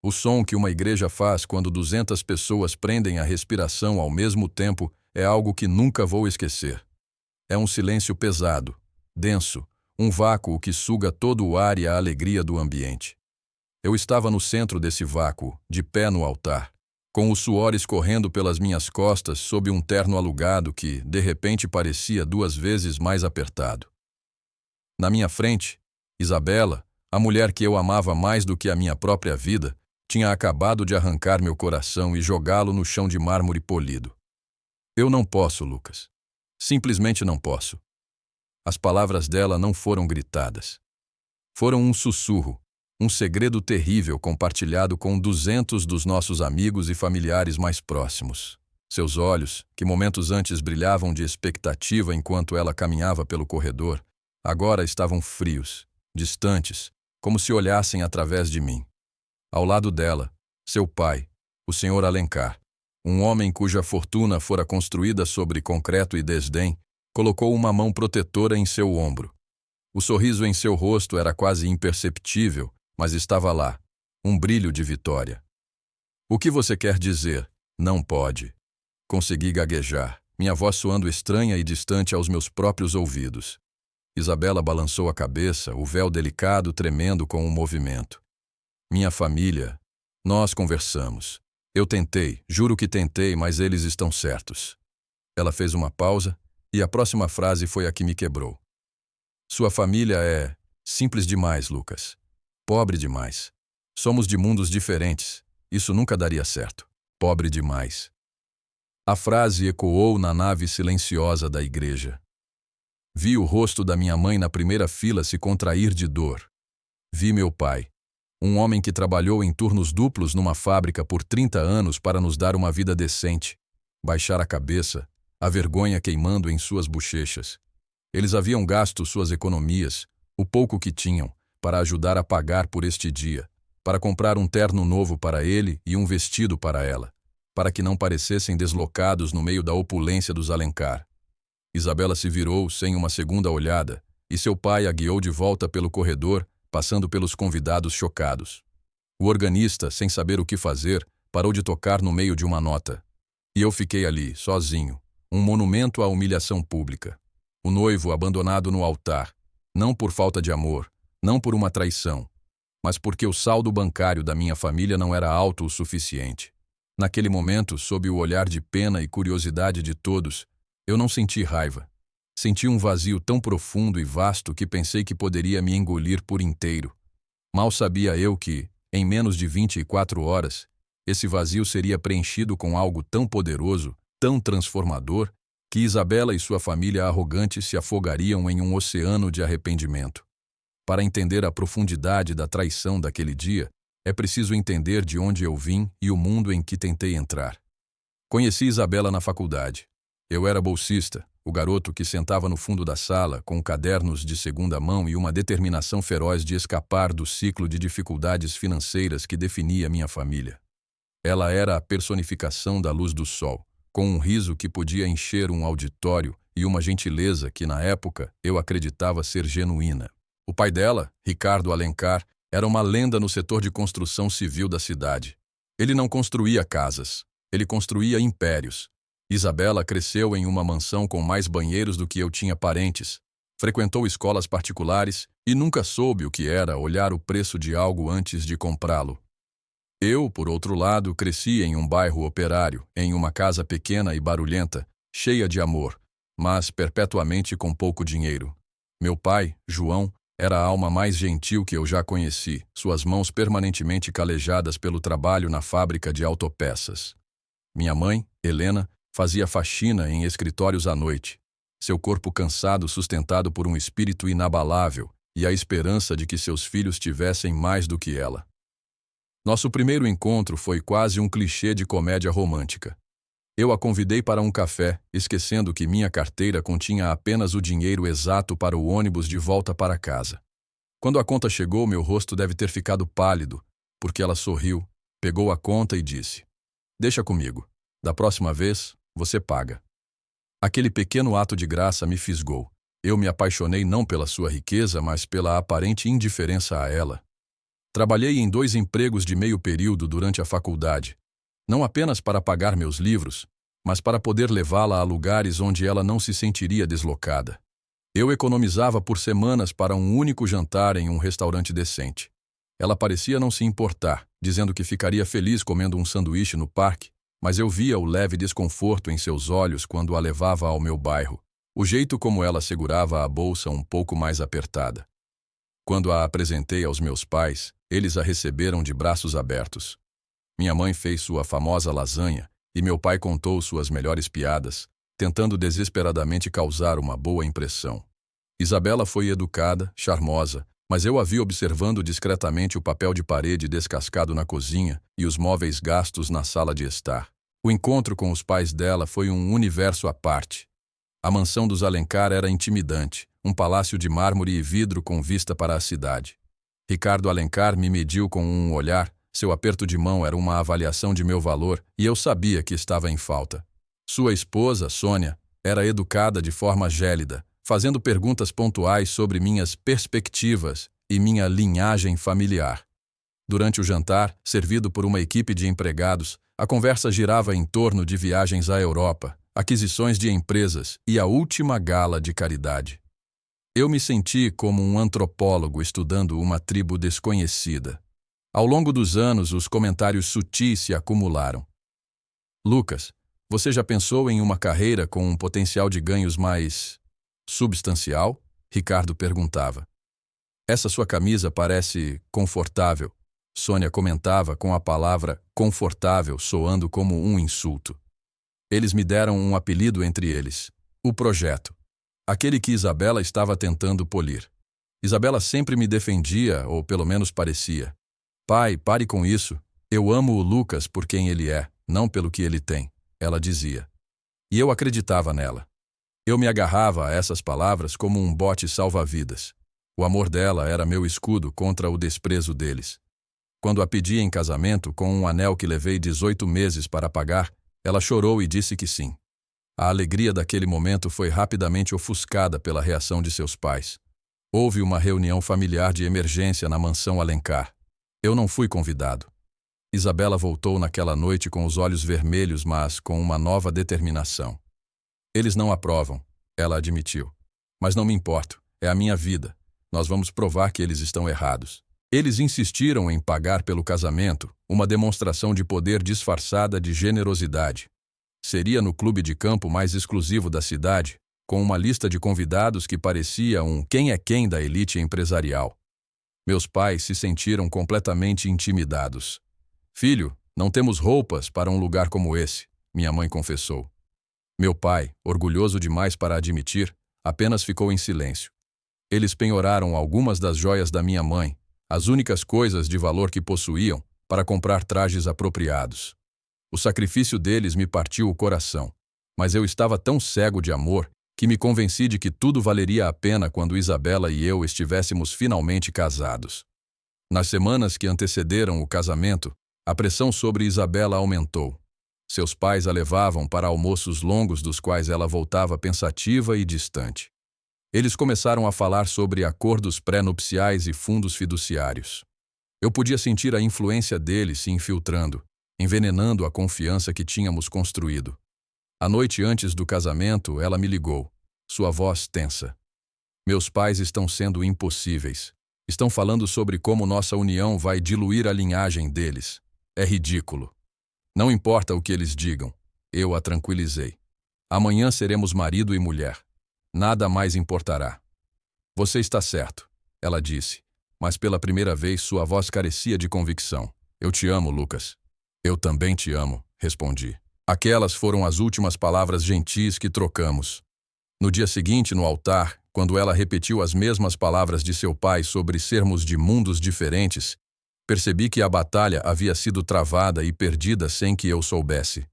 O som que uma igreja faz quando 200 pessoas prendem a respiração ao mesmo tempo é algo que nunca vou esquecer. É um silêncio pesado, denso, um vácuo que suga todo o ar e a alegria do ambiente. Eu estava no centro desse vácuo, de pé no altar, com o suor escorrendo pelas minhas costas sob um terno alugado que, de repente, parecia 2 vezes mais apertado. Na minha frente, Isabela, a mulher que eu amava mais do que a minha própria vida, tinha acabado de arrancar meu coração e jogá-lo no chão de mármore polido. Eu não posso, Lucas. Simplesmente não posso. As palavras dela não foram gritadas. Foram um sussurro, um segredo terrível compartilhado com 200 dos nossos amigos e familiares mais próximos. Seus olhos, que momentos antes brilhavam de expectativa enquanto ela caminhava pelo corredor, agora estavam frios, distantes, como se olhassem através de mim. Ao lado dela, seu pai, o Sr. Alencar, um homem cuja fortuna fora construída sobre concreto e desdém, colocou uma mão protetora em seu ombro. O sorriso em seu rosto era quase imperceptível, mas estava lá, um brilho de vitória. O que você quer dizer? Não pode. Consegui gaguejar, minha voz soando estranha e distante aos meus próprios ouvidos. Isabela balançou a cabeça, o véu delicado tremendo com o movimento. Minha família, nós conversamos. Eu tentei, juro que tentei, mas eles estão certos. Ela fez uma pausa e a próxima frase foi a que me quebrou. Sua família é simples demais, Lucas. Pobre demais. Somos de mundos diferentes. Isso nunca daria certo. Pobre demais. A frase ecoou na nave silenciosa da igreja. Vi o rosto da minha mãe na primeira fila se contrair de dor. Vi meu pai, um homem que trabalhou em turnos duplos numa fábrica por 30 anos para nos dar uma vida decente, baixar a cabeça, a vergonha queimando em suas bochechas. Eles haviam gasto suas economias, o pouco que tinham, para ajudar a pagar por este dia, para comprar um terno novo para ele e um vestido para ela, para que não parecessem deslocados no meio da opulência dos Alencar. Isabela se virou sem uma segunda olhada, e seu pai a guiou de volta pelo corredor, passando pelos convidados chocados. O organista, sem saber o que fazer, parou de tocar no meio de uma nota. E eu fiquei ali, sozinho, um monumento à humilhação pública. O noivo abandonado no altar, não por falta de amor, não por uma traição, mas porque o saldo bancário da minha família não era alto o suficiente. Naquele momento, sob o olhar de pena e curiosidade de todos, eu não senti raiva. Senti um vazio tão profundo e vasto que pensei que poderia me engolir por inteiro. Mal sabia eu que, em menos de 24 horas, esse vazio seria preenchido com algo tão poderoso, tão transformador, que Isabela e sua família arrogante se afogariam em um oceano de arrependimento. Para entender a profundidade da traição daquele dia, é preciso entender de onde eu vim e o mundo em que tentei entrar. Conheci Isabela na faculdade. Eu era bolsista, o garoto que sentava no fundo da sala, com cadernos de segunda mão e uma determinação feroz de escapar do ciclo de dificuldades financeiras que definia minha família. Ela era a personificação da luz do sol, com um riso que podia encher um auditório e uma gentileza que, na época, eu acreditava ser genuína. O pai dela, Ricardo Alencar, era uma lenda no setor de construção civil da cidade. Ele não construía casas, ele construía impérios. Isabela cresceu em uma mansão com mais banheiros do que eu tinha parentes, frequentou escolas particulares e nunca soube o que era olhar o preço de algo antes de comprá-lo. Eu, por outro lado, cresci em um bairro operário, em uma casa pequena e barulhenta, cheia de amor, mas perpetuamente com pouco dinheiro. Meu pai, João, era a alma mais gentil que eu já conheci, suas mãos permanentemente calejadas pelo trabalho na fábrica de autopeças. Minha mãe, Helena, fazia faxina em escritórios à noite, seu corpo cansado sustentado por um espírito inabalável e a esperança de que seus filhos tivessem mais do que ela. Nosso primeiro encontro foi quase um clichê de comédia romântica. Eu a convidei para um café, esquecendo que minha carteira continha apenas o dinheiro exato para o ônibus de volta para casa. Quando a conta chegou, meu rosto deve ter ficado pálido, porque ela sorriu, pegou a conta e disse: "Deixa comigo. Da próxima vez, você paga." Aquele pequeno ato de graça me fisgou. Eu me apaixonei não pela sua riqueza, mas pela aparente indiferença a ela. Trabalhei em 2 empregos de meio período durante a faculdade, não apenas para pagar meus livros, mas para poder levá-la a lugares onde ela não se sentiria deslocada. Eu economizava por semanas para um único jantar em um restaurante decente. Ela parecia não se importar, dizendo que ficaria feliz comendo um sanduíche no parque, mas eu via o leve desconforto em seus olhos quando a levava ao meu bairro, o jeito como ela segurava a bolsa um pouco mais apertada. Quando a apresentei aos meus pais, eles a receberam de braços abertos. Minha mãe fez sua famosa lasanha e meu pai contou suas melhores piadas, tentando desesperadamente causar uma boa impressão. Isabela foi educada, charmosa, mas eu a vi observando discretamente o papel de parede descascado na cozinha e os móveis gastos na sala de estar. O encontro com os pais dela foi um universo à parte. A mansão dos Alencar era intimidante, um palácio de mármore e vidro com vista para a cidade. Ricardo Alencar me mediu com um olhar, seu aperto de mão era uma avaliação de meu valor e eu sabia que estava em falta. Sua esposa, Sônia, era educada de forma gélida, fazendo perguntas pontuais sobre minhas perspectivas e minha linhagem familiar. Durante o jantar, servido por uma equipe de empregados, a conversa girava em torno de viagens à Europa, aquisições de empresas e a última gala de caridade. Eu me senti como um antropólogo estudando uma tribo desconhecida. Ao longo dos anos, os comentários sutis se acumularam. Lucas, você já pensou em uma carreira com um potencial de ganhos mais substancial? Ricardo perguntava. Essa sua camisa parece confortável, Sônia comentava com a palavra confortável soando como um insulto. Eles me deram um apelido entre eles, o Projeto, aquele que Isabela estava tentando polir. Isabela sempre me defendia, ou pelo menos parecia. Pai, pare com isso. Eu amo o Lucas por quem ele é, não pelo que ele tem, ela dizia. E eu acreditava nela. Eu me agarrava a essas palavras como um bote salva-vidas. O amor dela era meu escudo contra o desprezo deles. Quando a pedi em casamento com um anel que levei 18 meses para pagar, ela chorou e disse que sim. A alegria daquele momento foi rapidamente ofuscada pela reação de seus pais. Houve uma reunião familiar de emergência na mansão Alencar. Eu não fui convidado. Isabela voltou naquela noite com os olhos vermelhos, mas com uma nova determinação. Eles não aprovam, ela admitiu. Mas não me importo, é a minha vida. Nós vamos provar que eles estão errados. Eles insistiram em pagar pelo casamento, uma demonstração de poder disfarçada de generosidade. Seria no clube de campo mais exclusivo da cidade, com uma lista de convidados que parecia um quem é quem da elite empresarial. Meus pais se sentiram completamente intimidados. Filho, não temos roupas para um lugar como esse, minha mãe confessou. Meu pai, orgulhoso demais para admitir, apenas ficou em silêncio. Eles penhoraram algumas das joias da minha mãe, as únicas coisas de valor que possuíam, para comprar trajes apropriados. O sacrifício deles me partiu o coração, mas eu estava tão cego de amor que me convenci de que tudo valeria a pena quando Isabela e eu estivéssemos finalmente casados. Nas semanas que antecederam o casamento, a pressão sobre Isabela aumentou. Seus pais a levavam para almoços longos dos quais ela voltava pensativa e distante. Eles começaram a falar sobre acordos pré-nupciais e fundos fiduciários. Eu podia sentir a influência deles se infiltrando, envenenando a confiança que tínhamos construído. A noite antes do casamento, ela me ligou, sua voz tensa. Meus pais estão sendo impossíveis. Estão falando sobre como nossa união vai diluir a linhagem deles. É ridículo. Não importa o que eles digam, eu a tranquilizei. Amanhã seremos marido e mulher. Nada mais importará. Você está certo, ela disse, mas pela primeira vez sua voz carecia de convicção. Eu te amo, Lucas. Eu também te amo, respondi. Aquelas foram as últimas palavras gentis que trocamos. No dia seguinte, no altar, quando ela repetiu as mesmas palavras de seu pai sobre sermos de mundos diferentes, percebi que a batalha havia sido travada e perdida sem que eu soubesse.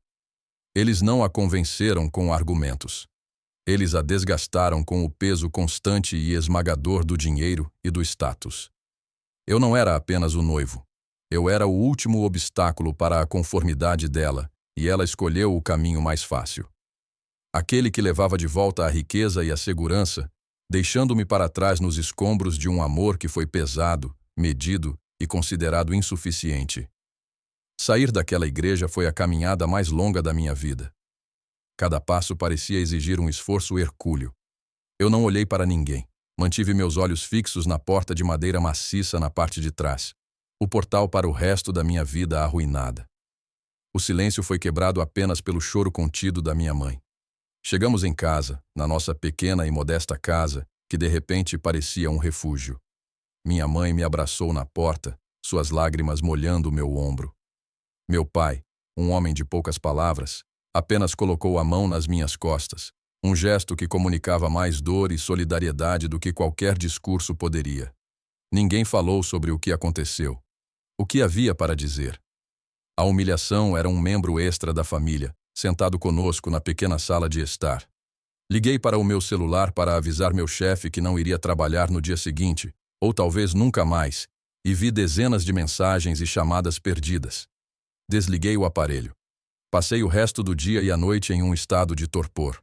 Eles não a convenceram com argumentos. Eles a desgastaram com o peso constante e esmagador do dinheiro e do status. Eu não era apenas o noivo. Eu era o último obstáculo para a conformidade dela, e ela escolheu o caminho mais fácil. Aquele que levava de volta a riqueza e a segurança, deixando-me para trás nos escombros de um amor que foi pesado, medido e considerado insuficiente. Sair daquela igreja foi a caminhada mais longa da minha vida. Cada passo parecia exigir um esforço hercúleo. Eu não olhei para ninguém. Mantive meus olhos fixos na porta de madeira maciça na parte de trás. O portal para o resto da minha vida arruinada. O silêncio foi quebrado apenas pelo choro contido da minha mãe. Chegamos em casa, na nossa pequena e modesta casa, que de repente parecia um refúgio. Minha mãe me abraçou na porta, suas lágrimas molhando o meu ombro. Meu pai, um homem de poucas palavras, apenas colocou a mão nas minhas costas, um gesto que comunicava mais dor e solidariedade do que qualquer discurso poderia. Ninguém falou sobre o que aconteceu. O que havia para dizer? A humilhação era um membro extra da família, sentado conosco na pequena sala de estar. Liguei para o meu celular para avisar meu chefe que não iria trabalhar no dia seguinte, ou talvez nunca mais, e vi dezenas de mensagens e chamadas perdidas. Desliguei o aparelho. Passei o resto do dia e a noite em um estado de torpor.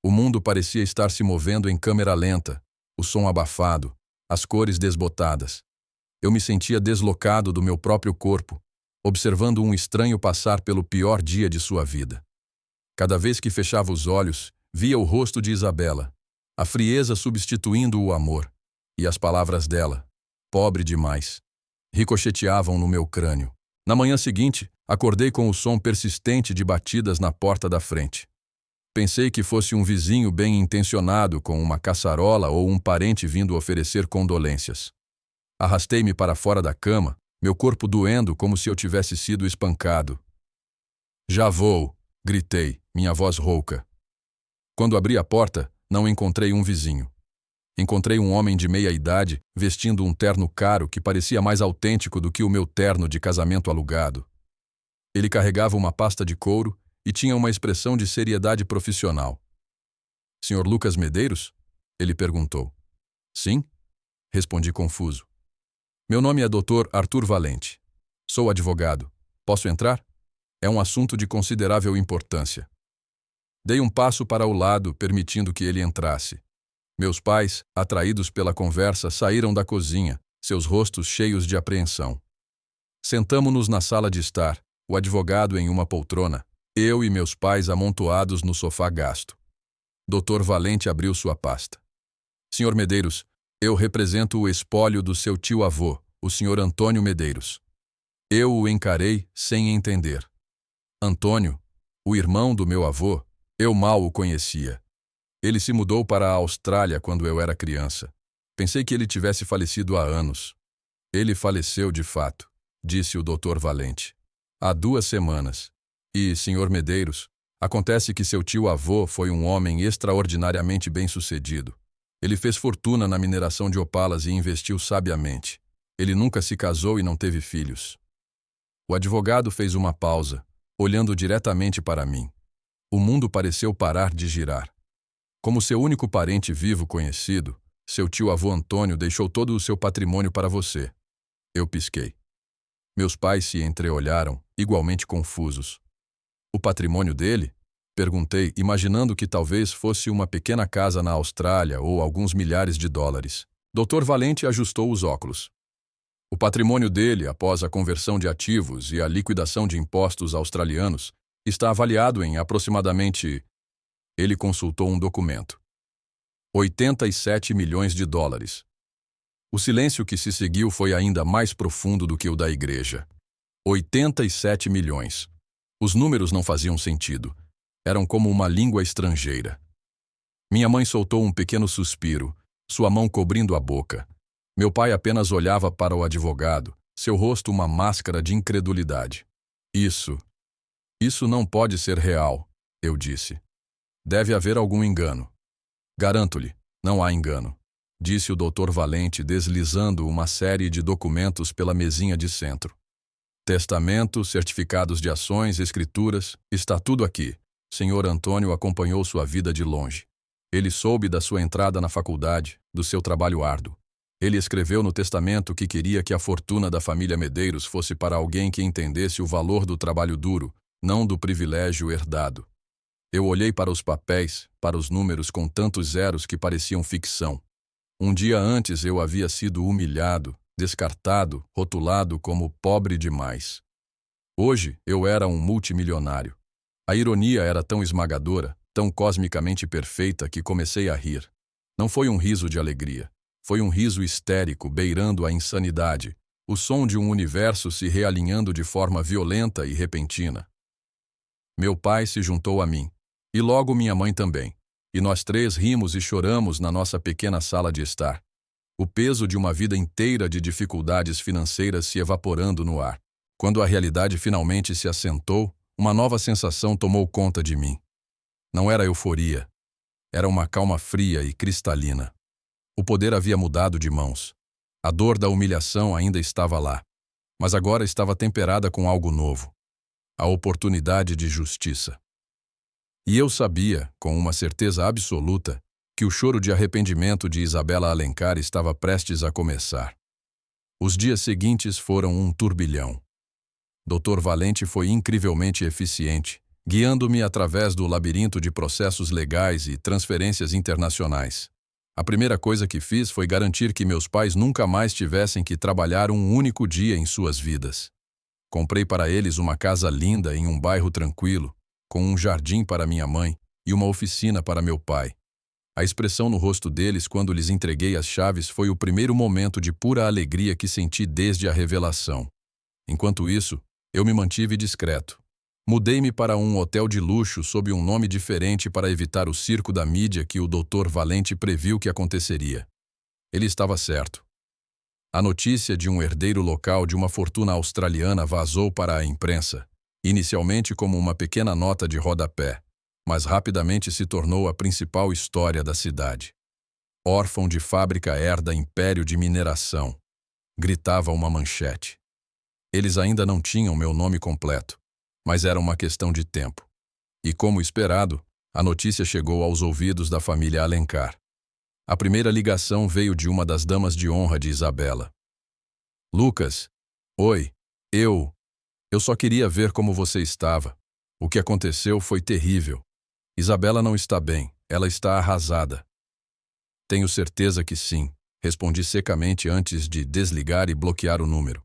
O mundo parecia estar se movendo em câmera lenta, o som abafado, as cores desbotadas. Eu me sentia deslocado do meu próprio corpo, observando um estranho passar pelo pior dia de sua vida. Cada vez que fechava os olhos, via o rosto de Isabela, a frieza substituindo o amor, e as palavras dela, pobre demais, ricocheteavam no meu crânio. Na manhã seguinte, acordei com o som persistente de batidas na porta da frente. Pensei que fosse um vizinho bem-intencionado com uma caçarola ou um parente vindo oferecer condolências. Arrastei-me para fora da cama, meu corpo doendo como se eu tivesse sido espancado. Já vou, gritei, minha voz rouca. Quando abri a porta, não encontrei um vizinho. Encontrei um homem de meia-idade, vestindo um terno caro que parecia mais autêntico do que o meu terno de casamento alugado. Ele carregava uma pasta de couro e tinha uma expressão de seriedade profissional. Sr. Lucas Medeiros? Ele perguntou. Sim? Respondi confuso. Meu nome é Dr. Arthur Valente. Sou advogado. Posso entrar? É um assunto de considerável importância. Dei um passo para o lado, permitindo que ele entrasse. Meus pais, atraídos pela conversa, saíram da cozinha, seus rostos cheios de apreensão. Sentamo-nos na sala de estar, o advogado em uma poltrona, eu e meus pais amontoados no sofá gasto. Dr. Valente abriu sua pasta. Sr. Medeiros, eu represento o espólio do seu tio-avô, o Sr. Antônio Medeiros. Eu o encarei sem entender. Antônio, o irmão do meu avô, eu mal o conhecia. Ele se mudou para a Austrália quando eu era criança. Pensei que ele tivesse falecido há anos. Ele faleceu de fato, disse o Dr. Valente. Há 2 semanas. E, Sr. Medeiros, acontece que seu tio-avô foi um homem extraordinariamente bem-sucedido. Ele fez fortuna na mineração de opalas e investiu sabiamente. Ele nunca se casou e não teve filhos. O advogado fez uma pausa, olhando diretamente para mim. O mundo pareceu parar de girar. Como seu único parente vivo conhecido, seu tio-avô Antônio deixou todo o seu patrimônio para você. Eu pisquei. Meus pais se entreolharam, igualmente confusos. O patrimônio dele? Perguntei, imaginando que talvez fosse uma pequena casa na Austrália ou alguns milhares de dólares. Dr. Valente ajustou os óculos. O patrimônio dele, após a conversão de ativos e a liquidação de impostos australianos, está avaliado em aproximadamente... Ele consultou um documento. 87 milhões de dólares. O silêncio que se seguiu foi ainda mais profundo do que o da igreja. 87 milhões. Os números não faziam sentido. Eram como uma língua estrangeira. Minha mãe soltou um pequeno suspiro, sua mão cobrindo a boca. Meu pai apenas olhava para o advogado, seu rosto uma máscara de incredulidade. Isso não pode ser real, eu disse. Deve haver algum engano. Garanto-lhe, não há engano, disse o Dr. Valente, deslizando uma série de documentos pela mesinha de centro. Testamento, certificados de ações, escrituras, está tudo aqui. Sr. Antônio acompanhou sua vida de longe. Ele soube da sua entrada na faculdade, do seu trabalho árduo. Ele escreveu no testamento que queria que a fortuna da família Medeiros fosse para alguém que entendesse o valor do trabalho duro, não do privilégio herdado. Eu olhei para os papéis, para os números com tantos zeros que pareciam ficção. Um dia antes eu havia sido humilhado, descartado, rotulado como pobre demais. Hoje eu era um multimilionário. A ironia era tão esmagadora, tão cosmicamente perfeita que comecei a rir. Não foi um riso de alegria. Foi um riso histérico, beirando a insanidade, o som de um universo se realinhando de forma violenta e repentina. Meu pai se juntou a mim, e logo minha mãe também, e nós três rimos e choramos na nossa pequena sala de estar. O peso de uma vida inteira de dificuldades financeiras se evaporando no ar. Quando a realidade finalmente se assentou, uma nova sensação tomou conta de mim. Não era euforia. Era uma calma fria e cristalina. O poder havia mudado de mãos. A dor da humilhação ainda estava lá, mas agora estava temperada com algo novo. A oportunidade de justiça. E eu sabia, com uma certeza absoluta, que o choro de arrependimento de Isabela Alencar estava prestes a começar. Os dias seguintes foram um turbilhão. Dr. Valente foi incrivelmente eficiente, guiando-me através do labirinto de processos legais e transferências internacionais. A primeira coisa que fiz foi garantir que meus pais nunca mais tivessem que trabalhar um único dia em suas vidas. Comprei para eles uma casa linda em um bairro tranquilo, com um jardim para minha mãe e uma oficina para meu pai. A expressão no rosto deles quando lhes entreguei as chaves foi o primeiro momento de pura alegria que senti desde a revelação. Enquanto isso, eu me mantive discreto. Mudei-me para um hotel de luxo sob um nome diferente para evitar o circo da mídia que o Dr. Valente previu que aconteceria. Ele estava certo. A notícia de um herdeiro local de uma fortuna australiana vazou para a imprensa, inicialmente como uma pequena nota de rodapé, mas rapidamente se tornou a principal história da cidade. Órfão de fábrica herda império de mineração, gritava uma manchete. Eles ainda não tinham meu nome completo, mas era uma questão de tempo. E como esperado, a notícia chegou aos ouvidos da família Alencar. A primeira ligação veio de uma das damas de honra de Isabela. Lucas, oi, eu só queria ver como você estava. O que aconteceu foi terrível. Isabela não está bem, ela está arrasada. Tenho certeza que sim, respondi secamente antes de desligar e bloquear o número.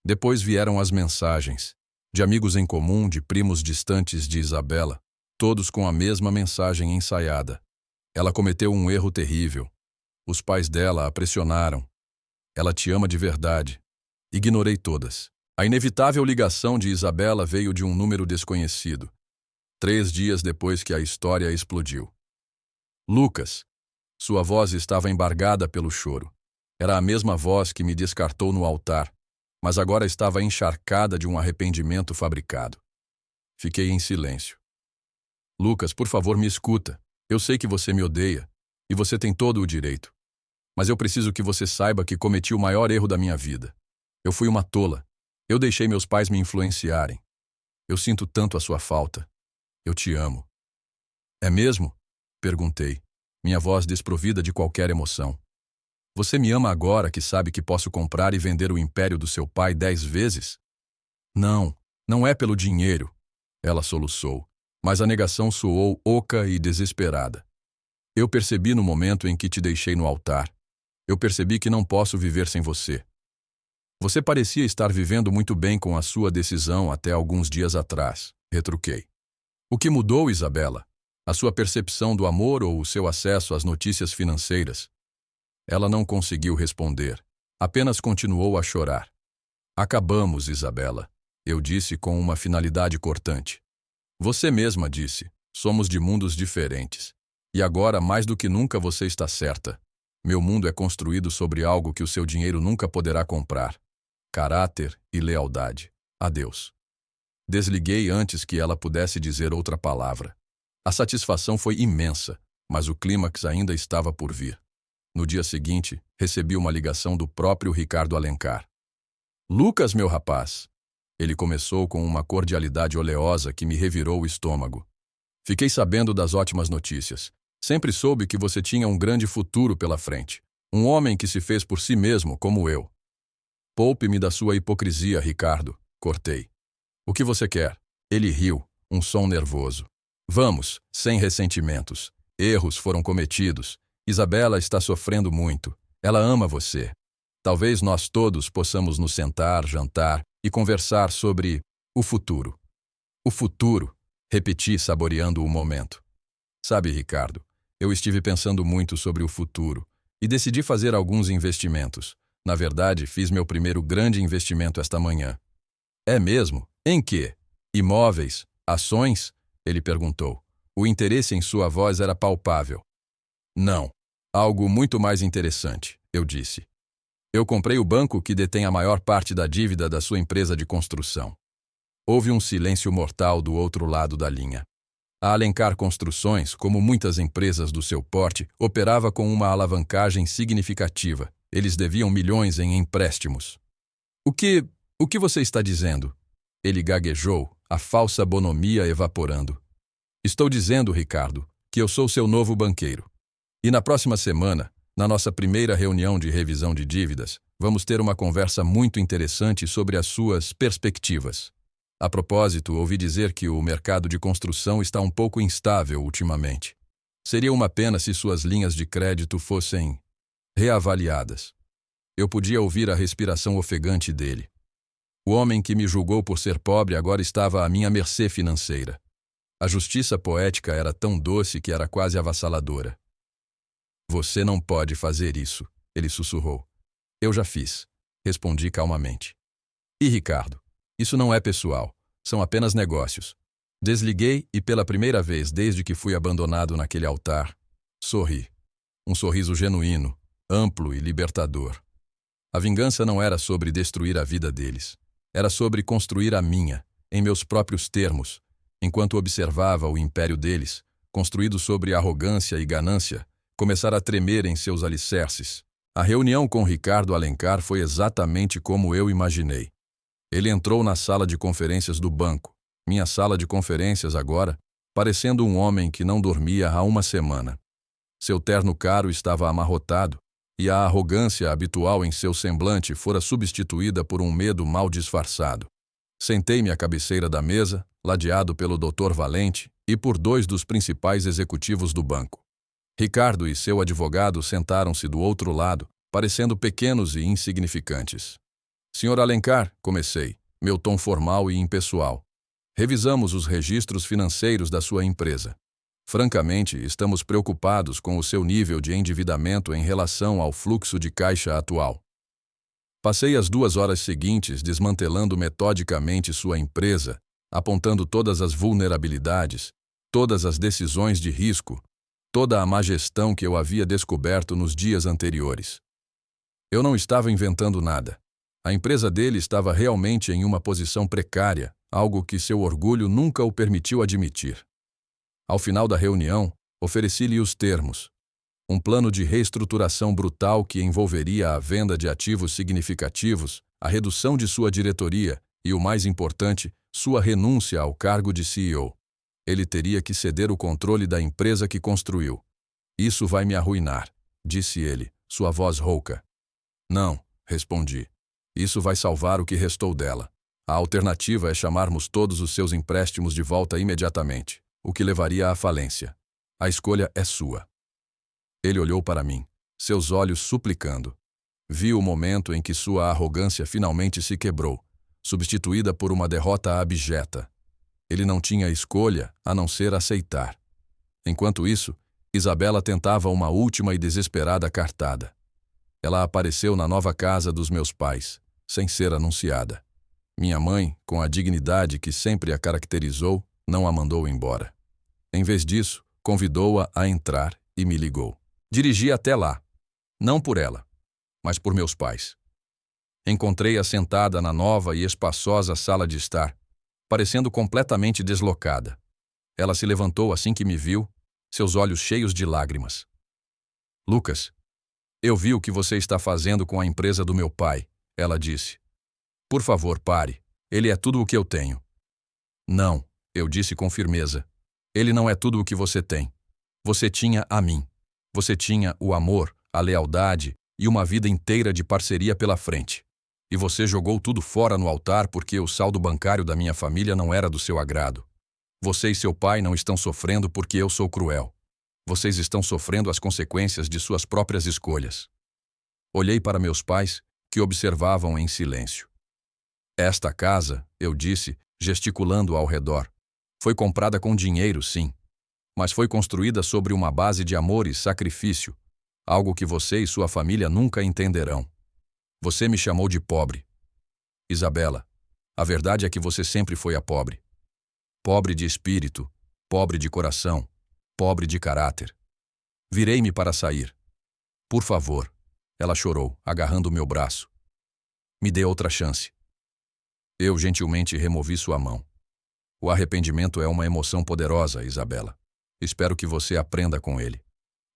Depois vieram as mensagens, de amigos em comum, de primos distantes de Isabela, todos com a mesma mensagem ensaiada. Ela cometeu um erro terrível. Os pais dela a pressionaram. Ela te ama de verdade. Ignorei todas. A inevitável ligação de Isabela veio de um número desconhecido, 3 dias depois que a história explodiu. Lucas. Sua voz estava embargada pelo choro. Era a mesma voz que me descartou no altar, mas agora estava encharcada de um arrependimento fabricado. Fiquei em silêncio. Lucas, por favor, me escuta. Eu sei que você me odeia, e você tem todo o direito. Mas eu preciso que você saiba que cometi o maior erro da minha vida. Eu fui uma tola. Eu deixei meus pais me influenciarem. Eu sinto tanto a sua falta. Eu te amo. É mesmo? Perguntei, minha voz desprovida de qualquer emoção. Você me ama agora que sabe que posso comprar e vender o império do seu pai 10 vezes? Não, não é pelo dinheiro, ela soluçou, mas a negação soou oca e desesperada. Eu percebi no momento em que te deixei no altar. Eu percebi que não posso viver sem você. Você parecia estar vivendo muito bem com a sua decisão até alguns dias atrás, retruquei. O que mudou, Isabela? A sua percepção do amor ou o seu acesso às notícias financeiras? Ela não conseguiu responder, apenas continuou a chorar. Acabamos, Isabela, eu disse com uma finalidade cortante. Você mesma disse, somos de mundos diferentes. E agora, mais do que nunca, você está certa. Meu mundo é construído sobre algo que o seu dinheiro nunca poderá comprar. Caráter e lealdade. Adeus. Desliguei antes que ela pudesse dizer outra palavra. A satisfação foi imensa, mas o clímax ainda estava por vir. No dia seguinte, recebi uma ligação do próprio Ricardo Alencar. Lucas, meu rapaz! Ele começou com uma cordialidade oleosa que me revirou o estômago. Fiquei sabendo das ótimas notícias. Sempre soube que você tinha um grande futuro pela frente. Um homem que se fez por si mesmo, como eu. Poupe-me da sua hipocrisia, Ricardo, cortei. O que você quer? Ele riu, um som nervoso. Vamos, sem ressentimentos. Erros foram cometidos. Isabela está sofrendo muito. Ela ama você. Talvez nós todos possamos nos sentar, jantar e conversar sobre o futuro. O futuro, repeti, saboreando o momento. Sabe, Ricardo, eu estive pensando muito sobre o futuro e decidi fazer alguns investimentos. Na verdade, fiz meu primeiro grande investimento esta manhã. É mesmo? Em quê? Imóveis? Ações? Ele perguntou. O interesse em sua voz era palpável. Não. Algo muito mais interessante, eu disse. Eu comprei o banco que detém a maior parte da dívida da sua empresa de construção. Houve um silêncio mortal do outro lado da linha. A Alencar Construções, como muitas empresas do seu porte, operava com uma alavancagem significativa. Eles deviam milhões em empréstimos. O que você está dizendo? Ele gaguejou, a falsa bonomia evaporando. Estou dizendo, Ricardo, que eu sou seu novo banqueiro. E na próxima semana, na nossa primeira reunião de revisão de dívidas, vamos ter uma conversa muito interessante sobre as suas perspectivas. A propósito, ouvi dizer que o mercado de construção está um pouco instável ultimamente. Seria uma pena se suas linhas de crédito fossem reavaliadas. Eu podia ouvir a respiração ofegante dele. O homem que me julgou por ser pobre agora estava à minha mercê financeira. A justiça poética era tão doce que era quase avassaladora. Você não pode fazer isso, ele sussurrou. Eu já fiz, respondi calmamente. E Ricardo, isso não é pessoal, são apenas negócios. Desliguei e pela primeira vez desde que fui abandonado naquele altar, sorri. Um sorriso genuíno, amplo e libertador. A vingança não era sobre destruir a vida deles. Era sobre construir a minha, em meus próprios termos, enquanto observava o império deles, construído sobre arrogância e ganância, começar a tremer em seus alicerces. A reunião com Ricardo Alencar foi exatamente como eu imaginei. Ele entrou na sala de conferências do banco, minha sala de conferências agora, parecendo um homem que não dormia há uma semana. Seu terno caro estava amarrotado, e a arrogância habitual em seu semblante fora substituída por um medo mal disfarçado. Sentei-me à cabeceira da mesa, ladeado pelo Dr. Valente e por dois dos principais executivos do banco. Ricardo e seu advogado sentaram-se do outro lado, parecendo pequenos e insignificantes. Senhor Alencar, comecei, meu tom formal e impessoal. Revisamos os registros financeiros da sua empresa. Francamente, estamos preocupados com o seu nível de endividamento em relação ao fluxo de caixa atual. Passei as 2 horas seguintes desmantelando metodicamente sua empresa, apontando todas as vulnerabilidades, todas as decisões de risco, toda a má gestão que eu havia descoberto nos dias anteriores. Eu não estava inventando nada. A empresa dele estava realmente em uma posição precária, algo que seu orgulho nunca o permitiu admitir. Ao final da reunião, ofereci-lhe os termos. Um plano de reestruturação brutal que envolveria a venda de ativos significativos, a redução de sua diretoria e, o mais importante, sua renúncia ao cargo de CEO. Ele teria que ceder o controle da empresa que construiu. Isso vai me arruinar, disse ele, sua voz rouca. Não, respondi. Isso vai salvar o que restou dela. A alternativa é chamarmos todos os seus empréstimos de volta imediatamente, o que levaria à falência. A escolha é sua. Ele olhou para mim, seus olhos suplicando. Vi o momento em que sua arrogância finalmente se quebrou, substituída por uma derrota abjeta. Ele não tinha escolha a não ser aceitar. Enquanto isso, Isabela tentava uma última e desesperada cartada. Ela apareceu na nova casa dos meus pais, sem ser anunciada. Minha mãe, com a dignidade que sempre a caracterizou, não a mandou embora. Em vez disso, convidou-a a entrar e me ligou. Dirigi até lá. Não por ela, mas por meus pais. Encontrei-a sentada na nova e espaçosa sala de estar, parecendo completamente deslocada. Ela se levantou assim que me viu, seus olhos cheios de lágrimas. Lucas, eu vi o que você está fazendo com a empresa do meu pai, ela disse. Por favor, pare. Ele é tudo o que eu tenho. Não, eu disse com firmeza. Ele não é tudo o que você tem. Você tinha a mim. Você tinha o amor, a lealdade e uma vida inteira de parceria pela frente. E você jogou tudo fora no altar porque o saldo bancário da minha família não era do seu agrado. Você e seu pai não estão sofrendo porque eu sou cruel. Vocês estão sofrendo as consequências de suas próprias escolhas. Olhei para meus pais que observavam em silêncio. Esta casa, eu disse, gesticulando ao redor, foi comprada com dinheiro, sim, mas foi construída sobre uma base de amor e sacrifício, algo que você e sua família nunca entenderão. Você me chamou de pobre. Isabela, a verdade é que você sempre foi a pobre. Pobre de espírito, pobre de coração, pobre de caráter. Virei-me para sair. Por favor, ela chorou, agarrando meu braço. Me dê outra chance. Eu gentilmente removi sua mão. O arrependimento é uma emoção poderosa, Isabela. Espero que você aprenda com ele.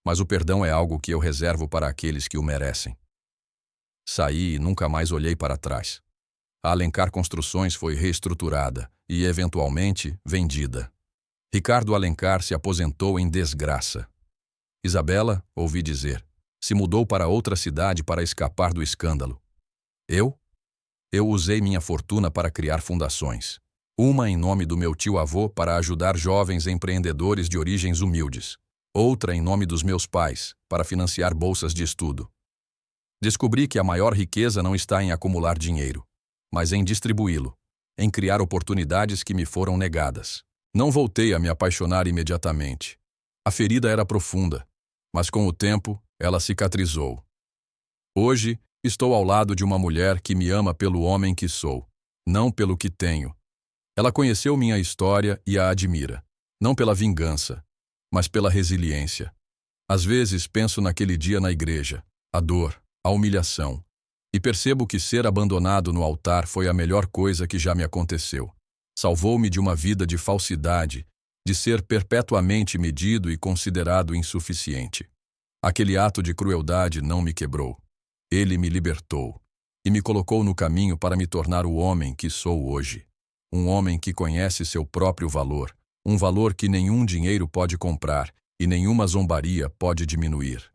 Mas o perdão é algo que eu reservo para aqueles que o merecem. Saí e nunca mais olhei para trás. A Alencar Construções foi reestruturada e, eventualmente, vendida. Ricardo Alencar se aposentou em desgraça. Isabela, ouvi dizer, se mudou para outra cidade para escapar do escândalo. Eu? Eu usei minha fortuna para criar fundações. Uma em nome do meu tio-avô para ajudar jovens empreendedores de origens humildes. Outra em nome dos meus pais, para financiar bolsas de estudo. Descobri que a maior riqueza não está em acumular dinheiro, mas em distribuí-lo, em criar oportunidades que me foram negadas. Não voltei a me apaixonar imediatamente. A ferida era profunda, mas com o tempo ela cicatrizou. Hoje, estou ao lado de uma mulher que me ama pelo homem que sou, não pelo que tenho. Ela conheceu minha história e a admira, não pela vingança, mas pela resiliência. Às vezes penso naquele dia na igreja, a dor, a humilhação, e percebo que ser abandonado no altar foi a melhor coisa que já me aconteceu. Salvou-me de uma vida de falsidade, de ser perpetuamente medido e considerado insuficiente. Aquele ato de crueldade não me quebrou. Ele me libertou e me colocou no caminho para me tornar o homem que sou hoje. Um homem que conhece seu próprio valor, um valor que nenhum dinheiro pode comprar e nenhuma zombaria pode diminuir.